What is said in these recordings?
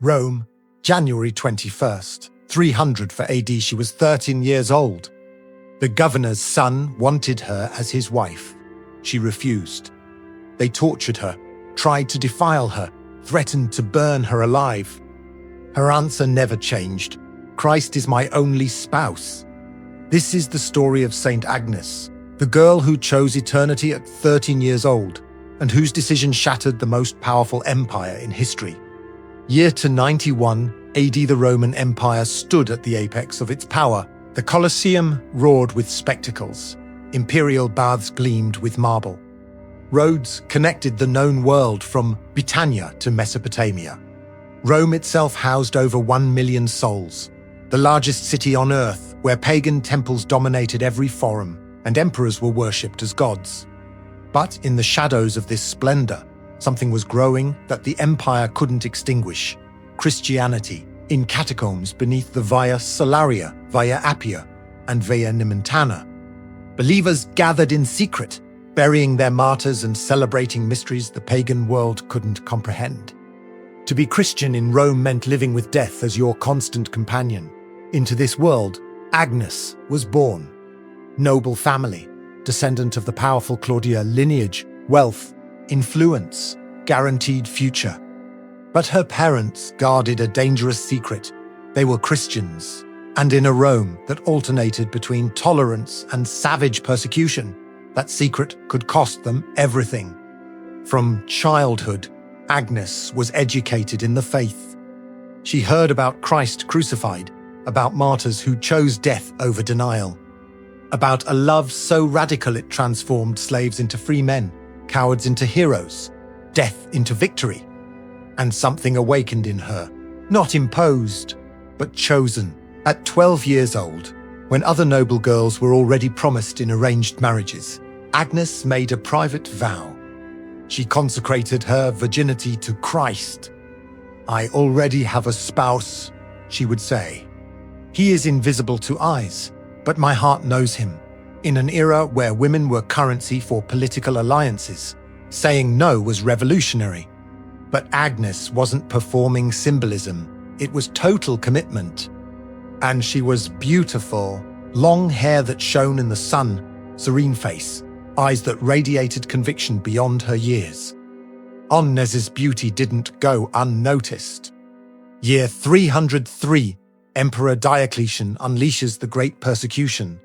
Rome, January 21st, 300 for AD. She was 13 years old. The governor's son wanted her as his wife. She refused. They tortured her, tried to defile her, threatened to burn her alive. Her answer never changed. Christ is my only spouse. This is the story of Saint Agnes, the girl who chose eternity at 13 years old, and whose decision shattered the most powerful empire in history. Year to 91 AD, the Roman Empire stood at the apex of its power. The Colosseum roared with spectacles. Imperial baths gleamed with marble. Roads connected the known world from Britannia to Mesopotamia. Rome itself housed over 1 million souls, the largest city on earth, where pagan temples dominated every forum and emperors were worshipped as gods. But in the shadows of this splendor, something was growing that the empire couldn't extinguish: Christianity, in catacombs beneath the Via Salaria, Via Appia, and Via Nomentana. Believers gathered in secret, burying their martyrs and celebrating mysteries the pagan world couldn't comprehend. To be Christian in Rome meant living with death as your constant companion. Into this world, Agnes was born. Noble family, descendant of the powerful Claudia lineage, wealth, influence, guaranteed future. But her parents guarded a dangerous secret. They were Christians, and in a Rome that alternated between tolerance and savage persecution, that secret could cost them everything. From childhood, Agnes was educated in the faith. She heard about Christ crucified, about martyrs who chose death over denial, about a love so radical it transformed slaves into free men, cowards into heroes, death into victory. And something awakened in her, not imposed, but chosen. At 12 years old, when other noble girls were already promised in arranged marriages, Agnes made a private vow. She consecrated her virginity to Christ. "I already have a spouse," she would say. "He is invisible to eyes, but my heart knows him." In an era where women were currency for political alliances, saying no was revolutionary. But Agnes wasn't performing symbolism, it was total commitment. And she was beautiful, long hair that shone in the sun, serene face, eyes that radiated conviction beyond her years. Agnes's beauty didn't go unnoticed. Year 303, Emperor Diocletian unleashes the Great Persecution,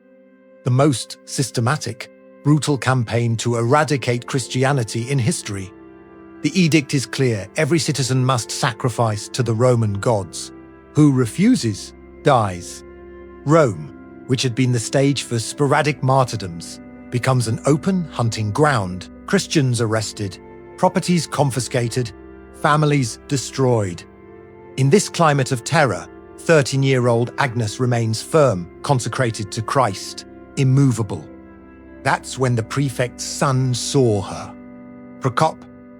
the most systematic, brutal campaign to eradicate Christianity in history. The edict is clear: every citizen must sacrifice to the Roman gods. Who refuses, dies. Rome, which had been the stage for sporadic martyrdoms, becomes an open hunting ground. Christians arrested, properties confiscated, families destroyed. In this climate of terror, 13-year-old Agnes remains firm, consecrated to Christ, immovable. That's when the prefect's son saw her. Procop,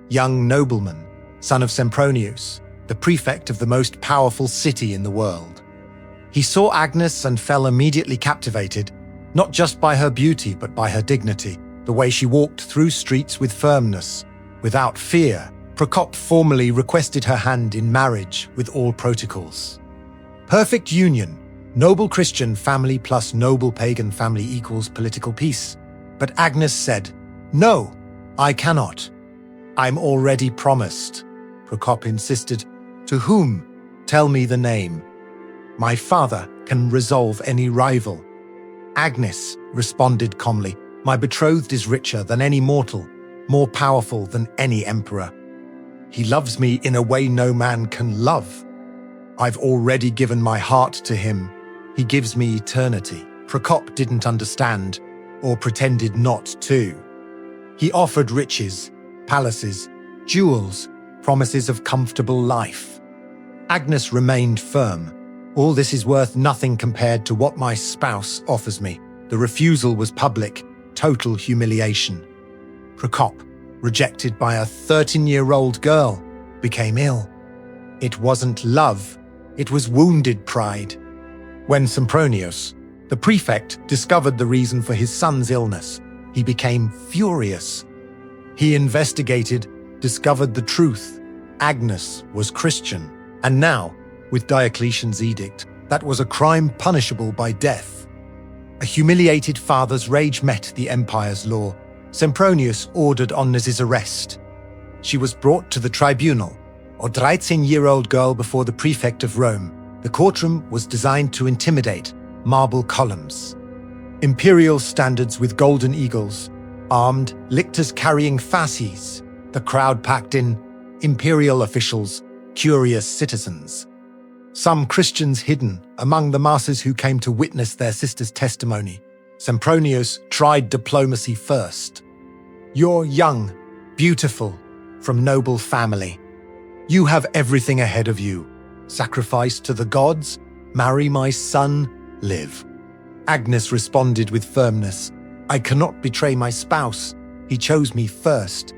young nobleman, son of Sempronius, the prefect of the most powerful city in the world. He saw Agnes and fell immediately captivated, not just by her beauty but by her dignity, the way she walked through streets with firmness, without fear. Procop formally requested her hand in marriage with all protocols. Perfect union, noble Christian family plus noble pagan family equals political peace. But Agnes said, "No, I cannot. I'm already promised." Procop insisted. "To whom? Tell me the name. My father can resolve any rival." Agnes responded calmly, "My betrothed is richer than any mortal, more powerful than any emperor. He loves me in a way no man can love. I've already given my heart to him. He gives me eternity." Procop didn't understand, or pretended not to. He offered riches, palaces, jewels, promises of comfortable life. Agnes remained firm. "All this is worth nothing compared to what my spouse offers me." The refusal was public, total humiliation. Procop, rejected by a 13-year-old girl, became ill. It wasn't love, it was wounded pride. When Sempronius, the prefect, discovered the reason for his son's illness, he became furious. He investigated, discovered the truth. Agnes was Christian, And now, with Diocletian's edict, that was a crime punishable by death. A humiliated father's rage met the empire's law. Sempronius ordered Agnes's arrest. She was brought to the tribunal, a 13-year-old girl before the prefect of Rome. The courtroom was designed to intimidate. Marble columns, imperial standards with golden eagles, armed lictors carrying fasces, the crowd packed in, imperial officials, curious citizens. Some Christians hidden among the masses who came to witness their sister's testimony. Sempronius tried diplomacy first. You're young, beautiful, from noble family. You have everything ahead of you. Sacrifice to the gods, marry my son, live. Agnes responded with firmness. I cannot betray my spouse. He chose me first.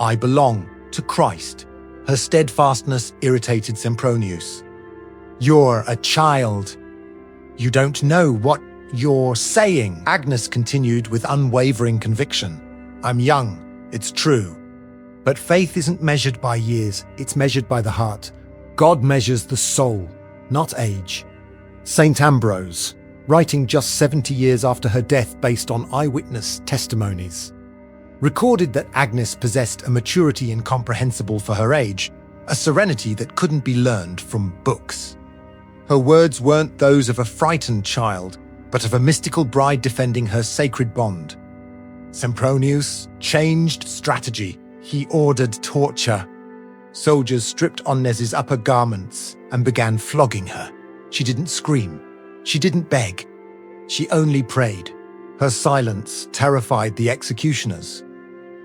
I belong to Christ. Her steadfastness irritated Sempronius. You're a child. You don't know what you're saying, Agnes continued with unwavering conviction. I'm young, it's true. But faith isn't measured by years, it's measured by the heart. God measures the soul, not age. Saint Ambrose, writing just 70 years after her death based on eyewitness testimonies, recorded that Agnes possessed a maturity incomprehensible for her age, a serenity that couldn't be learned from books. Her words weren't those of a frightened child, but of a mystical bride defending her sacred bond. Sempronius changed strategy. He ordered torture. Soldiers stripped Agnes's upper garments and began flogging her. She didn't scream. She didn't beg. She only prayed. Her silence terrified the executioners.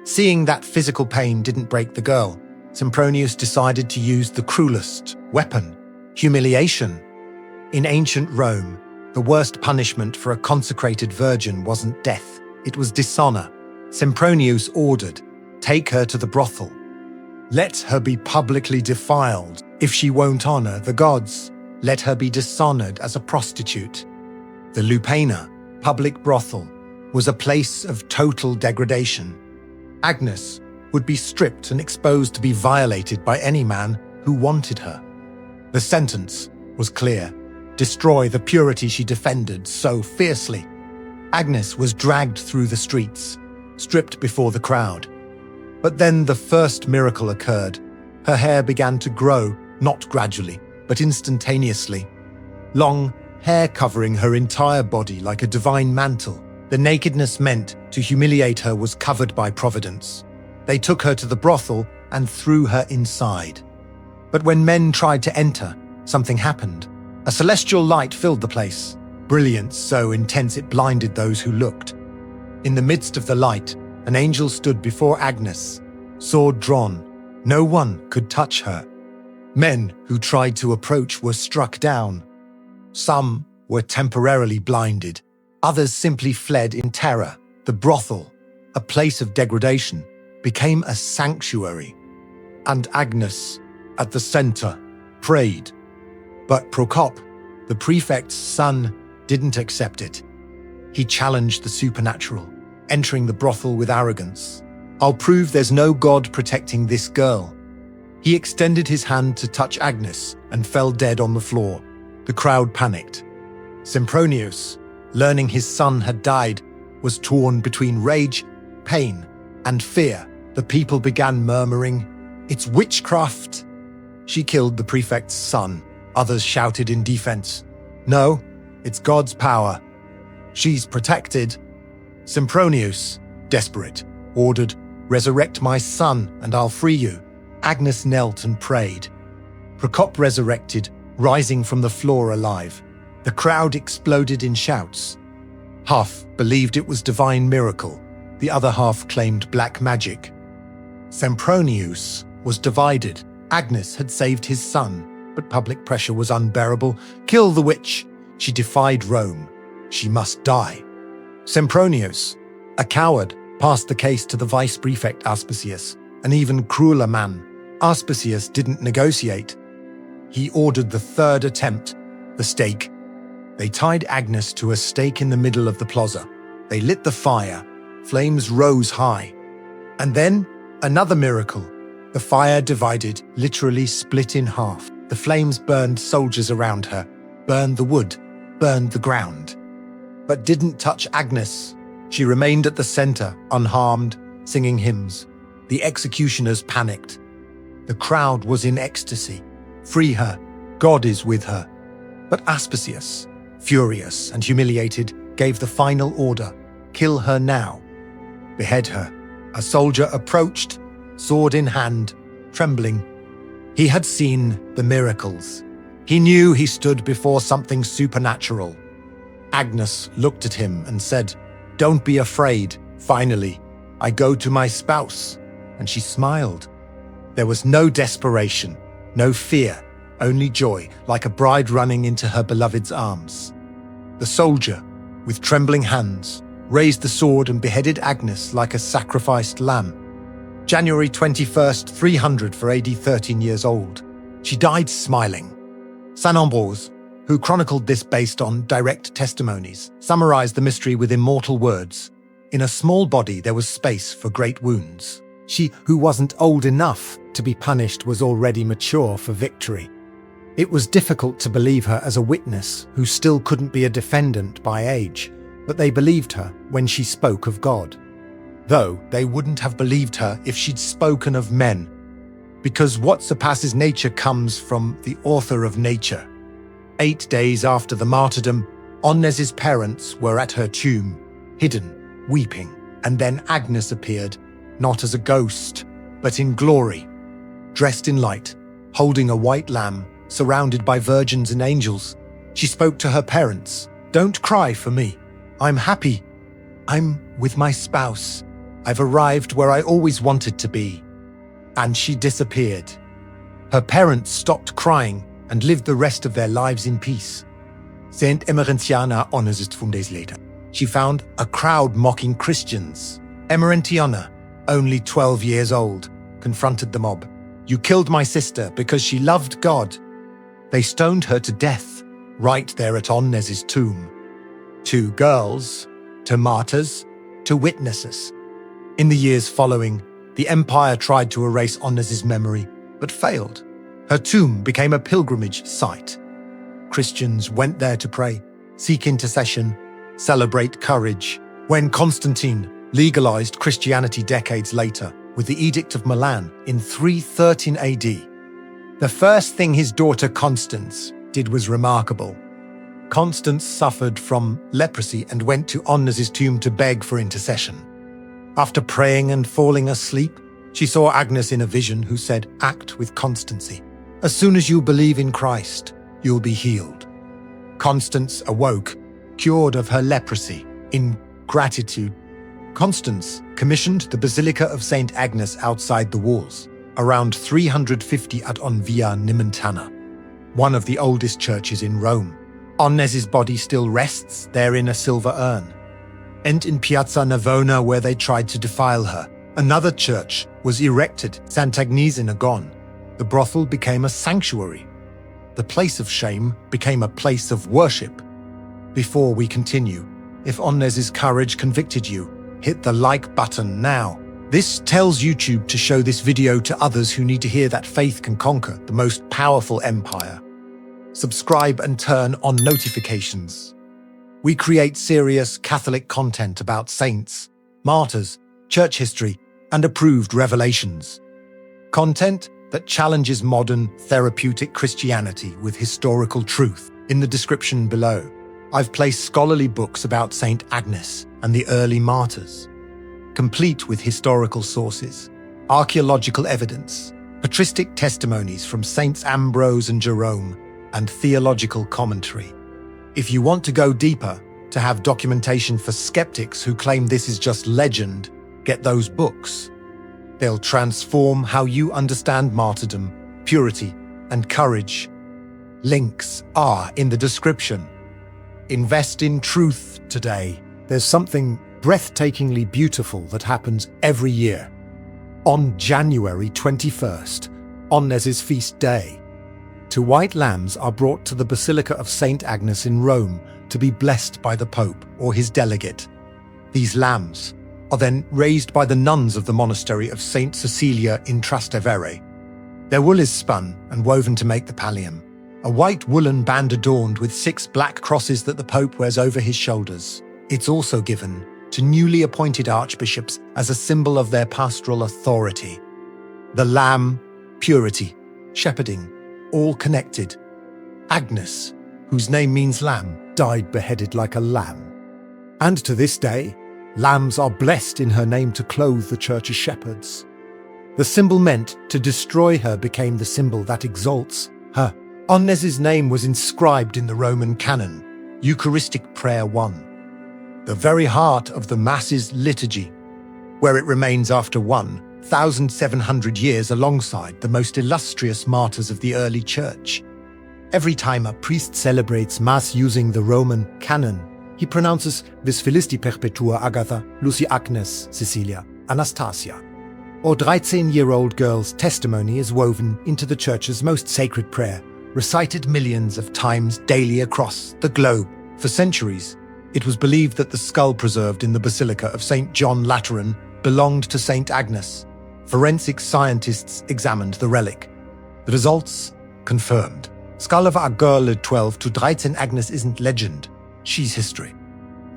Seeing that physical pain didn't break the girl, Sempronius decided to use the cruelest weapon, humiliation. In ancient Rome, the worst punishment for a consecrated virgin wasn't death, it was dishonor. Sempronius ordered, take her to the brothel. Let her be publicly defiled. If she won't honor the gods, let her be dishonored as a prostitute. The Lupana, public brothel, was a place of total degradation. Agnes would be stripped and exposed to be violated by any man who wanted her. The sentence was clear. Destroy the purity she defended so fiercely. Agnes was dragged through the streets, stripped before the crowd. But then the first miracle occurred. Her hair began to grow, not gradually, but instantaneously. Long hair covering her entire body like a divine mantle. The nakedness meant to humiliate her was covered by providence. They took her to the brothel and threw her inside. But when men tried to enter, something happened. A celestial light filled the place, brilliance so intense it blinded those who looked. In the midst of the light, an angel stood before Agnes, sword drawn. No one could touch her. Men who tried to approach were struck down. Some were temporarily blinded. Others simply fled in terror. The brothel, a place of degradation, became a sanctuary. And Agnes, at the center, prayed. But Procop, the prefect's son, didn't accept it. He challenged the supernatural, entering the brothel with arrogance. I'll prove there's no God protecting this girl. He extended his hand to touch Agnes and fell dead on the floor. The crowd panicked. Sempronius, learning his son had died, was torn between rage, pain, and fear. The people began murmuring, "It's witchcraft." She killed the prefect's son. Others shouted in defense, "No, it's God's power. She's protected." Sempronius, desperate, ordered, "Resurrect my son and I'll free you." Agnes knelt and prayed. Procop resurrected, rising from the floor alive. The crowd exploded in shouts. Half believed it was divine miracle. The other half claimed black magic. Sempronius was divided. Agnes had saved his son, but public pressure was unbearable. Kill the witch. She defied Rome. She must die. Sempronius, a coward, passed the case to the vice prefect Aspasius, an even crueler man. Aspasius didn't negotiate. He ordered the third attempt, the stake. They tied Agnes to a stake in the middle of the plaza. They lit the fire. Flames rose high. And then, another miracle. The fire divided, literally split in half. The flames burned soldiers around her, burned the wood, burned the ground, but didn't touch Agnes. She remained at the center, unharmed, singing hymns. The executioners panicked. The crowd was in ecstasy. Free her, God is with her. But Aspasius, furious and humiliated, gave the final order: kill her now. Behead her. A soldier approached, sword in hand, trembling. He had seen the miracles. He knew he stood before something supernatural. Agnes looked at him and said, "Don't be afraid. Finally, I go to my spouse." And she smiled. There was no desperation, no fear, only joy, like a bride running into her beloved's arms. The soldier, with trembling hands, raised the sword and beheaded Agnes like a sacrificed lamb. January 21st, 300 for AD, 13 years old. She died smiling. Saint Ambrose, who chronicled this based on direct testimonies, summarized the mystery with immortal words: "In a small body there was space for great wounds." She who wasn't old enough to be punished was already mature for victory. It was difficult to believe her as a witness who still couldn't be a defendant by age, but they believed her when she spoke of God. Though they wouldn't have believed her if she'd spoken of men, because what surpasses nature comes from the author of nature. 8 days after the martyrdom, Agnes's parents were at her tomb, hidden, weeping, and then Agnes appeared, not as a ghost, but in glory, dressed in light, holding a white lamb, surrounded by virgins and angels. She spoke to her parents, "Don't cry for me. I'm happy. I'm with my spouse. I've arrived where I always wanted to be." And she disappeared. Her parents stopped crying and lived the rest of their lives in peace. Saint Emerentiana honors it 2 days later. She found a crowd mocking Christians. Emerentiana, only 12 years old, confronted the mob. "You killed my sister because she loved God." They stoned her to death, right there at Agnes's tomb. 2 girls, 2 martyrs, 2 witnesses. In the years following, the empire tried to erase Agnes's memory, but failed. Her tomb became a pilgrimage site. Christians went there to pray, seek intercession, celebrate courage. When Constantine legalized Christianity decades later with the Edict of Milan in 313 AD, the first thing his daughter Constance did was remarkable. Constance suffered from leprosy and went to Agnes's tomb to beg for intercession. After praying and falling asleep, she saw Agnes in a vision who said, "Act with constancy. As soon as you believe in Christ, you'll be healed." Constance awoke, cured of her leprosy. In gratitude, Constance commissioned the Basilica of Saint Agnes outside the walls, around 350 at Via Nimentana, one of the oldest churches in Rome. Agnes's body still rests there in a silver urn. And in Piazza Navona, where they tried to defile her, another church was erected, Saint Agnes in Agon. The brothel became a sanctuary. The place of shame became a place of worship. Before we continue, if Agnes's courage convicted you, hit the like button now. This tells YouTube to show this video to others who need to hear that faith can conquer the most powerful empire. Subscribe and turn on notifications. We create serious Catholic content about saints, martyrs, church history, and approved revelations. Content that challenges modern therapeutic Christianity with historical truth. In the description below, I've placed scholarly books about Saint Agnes and the early martyrs, complete with historical sources, archaeological evidence, patristic testimonies from Saints Ambrose and Jerome, and theological commentary. If you want to go deeper, to have documentation for skeptics who claim this is just legend, get those books. They'll transform how you understand martyrdom, purity, and courage. Links are in the description. Invest in truth today. There's something breathtakingly beautiful that happens every year. On January 21st, Agnes's feast day, 2 white lambs are brought to the Basilica of Saint Agnes in Rome to be blessed by the Pope or his delegate. These lambs are then raised by the nuns of the monastery of Saint Cecilia in Trastevere. Their wool is spun and woven to make the pallium, a white woolen band adorned with 6 black crosses that the Pope wears over his shoulders. It's also given to newly appointed archbishops as a symbol of their pastoral authority. The lamb, purity, shepherding, all connected. Agnes, whose name means lamb, died beheaded like a lamb. And to this day, lambs are blessed in her name to clothe the church's shepherds. The symbol meant to destroy her became the symbol that exalts her. Agnes's name was inscribed in the Roman canon, Eucharistic Prayer 1, the very heart of the Mass's liturgy, where it remains after 1,700 years alongside the most illustrious martyrs of the early church. Every time a priest celebrates Mass using the Roman canon, he pronounces Vis Filisti Perpetua Agatha, Lucy Agnes, Cecilia, Anastasia. Or 13-year-old girl's testimony is woven into the church's most sacred prayer, recited millions of times daily across the globe. For centuries, it was believed that the skull preserved in the Basilica of St. John Lateran belonged to Saint Agnes. Forensic scientists examined the relic. The results confirmed. Skull of a girl at 12 to 13 Agnes isn't legend, she's history.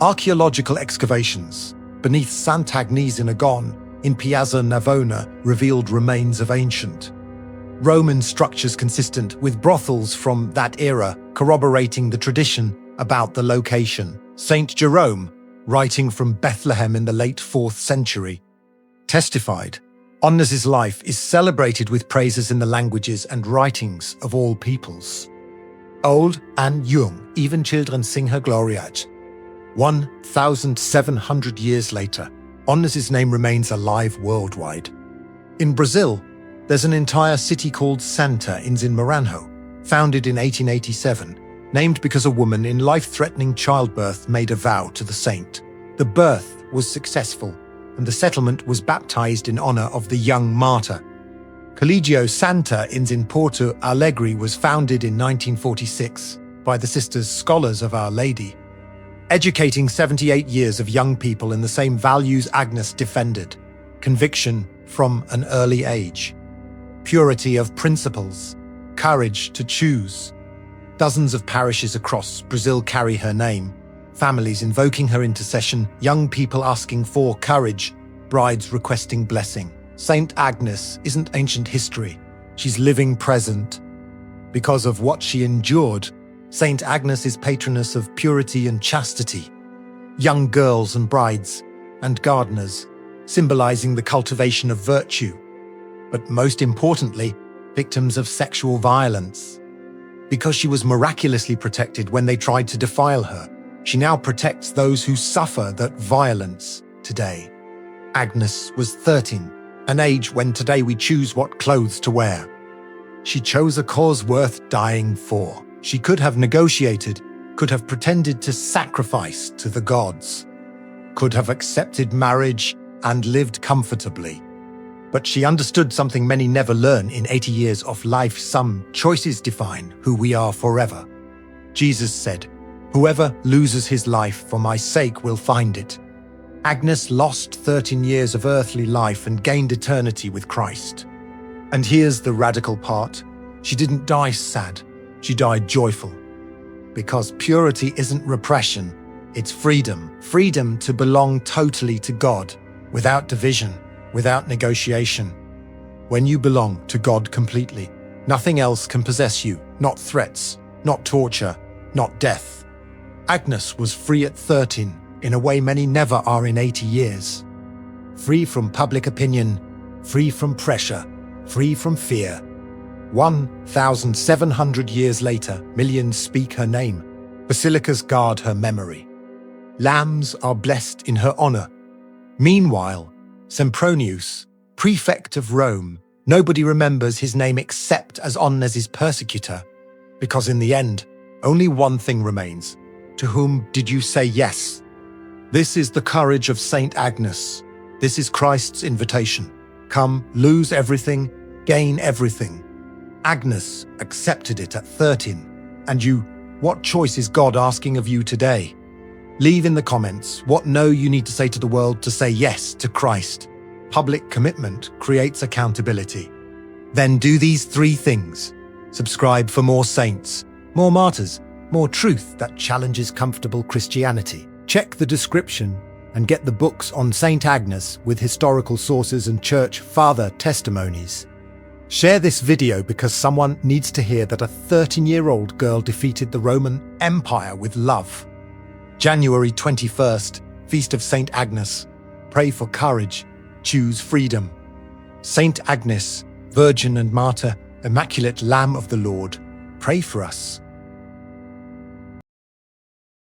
Archaeological excavations beneath Saint Agnes in Agon, in Piazza Navona, revealed remains of ancient Roman structures consistent with brothels from that era, corroborating the tradition about the location. Saint Jerome, writing from Bethlehem in the late 4th century, testified, Agnes's life is celebrated with praises in the languages and writings of all peoples. Old and young, even children sing her glory out. 1,700 years later, Agnes's name remains alive worldwide. In Brazil, there's an entire city called Santa Inês in Maranhão, founded in 1887, named because a woman in life-threatening childbirth made a vow to the saint. The birth was successful, and the settlement was baptized in honor of the young martyr. Collegio Santa Inês in Porto Alegre was founded in 1946 by the Sisters Scholars of Our Lady, educating 78 years of young people in the same values Agnes defended: conviction from an early age, purity of principles, courage to choose. Dozens of parishes across Brazil carry her name, families invoking her intercession, young people asking for courage, brides requesting blessing. Saint Agnes isn't ancient history, she's living present. Because of what she endured, Saint Agnes is patroness of purity and chastity, young girls and brides, and gardeners, symbolizing the cultivation of virtue. But most importantly, victims of sexual violence. Because she was miraculously protected when they tried to defile her, she now protects those who suffer that violence today. Agnes was 13, an age when today we choose what clothes to wear. She chose a cause worth dying for. She could have negotiated, could have pretended to sacrifice to the gods, could have accepted marriage and lived comfortably. But she understood something many never learn in 80 years of life: some choices define who we are forever. Jesus said, "Whoever loses his life for my sake will find it." Agnes lost 13 years of earthly life and gained eternity with Christ. And here's the radical part. She didn't die sad, she died joyful. Because purity isn't repression, it's freedom. Freedom to belong totally to God, without division, without negotiation. When you belong to God completely, nothing else can possess you, not threats, not torture, not death. Agnes was free at 13, in a way many never are in 80 years. Free from public opinion, free from pressure, free from fear. 1,700 years later, millions speak her name. Basilicas guard her memory. Lambs are blessed in her honor. Meanwhile, Sempronius, prefect of Rome, nobody remembers his name except as Agnes's persecutor, because in the end, only one thing remains. To whom did you say yes? This is the courage of Saint Agnes. This is Christ's invitation. Come, lose everything, gain everything. Agnes accepted it at 13. And you, what choice is God asking of you today? Leave in the comments what no you need to say to the world to say yes to Christ. Public commitment creates accountability. Then do these 3 things. Subscribe for more saints, more martyrs, more truth that challenges comfortable Christianity. Check the description and get the books on Saint Agnes with historical sources and church father testimonies. Share this video because someone needs to hear that a 13-year-old girl defeated the Roman Empire with love. January 21st, Feast of Saint Agnes. Pray for courage. Choose freedom. Saint Agnes, Virgin and Martyr, Immaculate Lamb of the Lord, pray for us.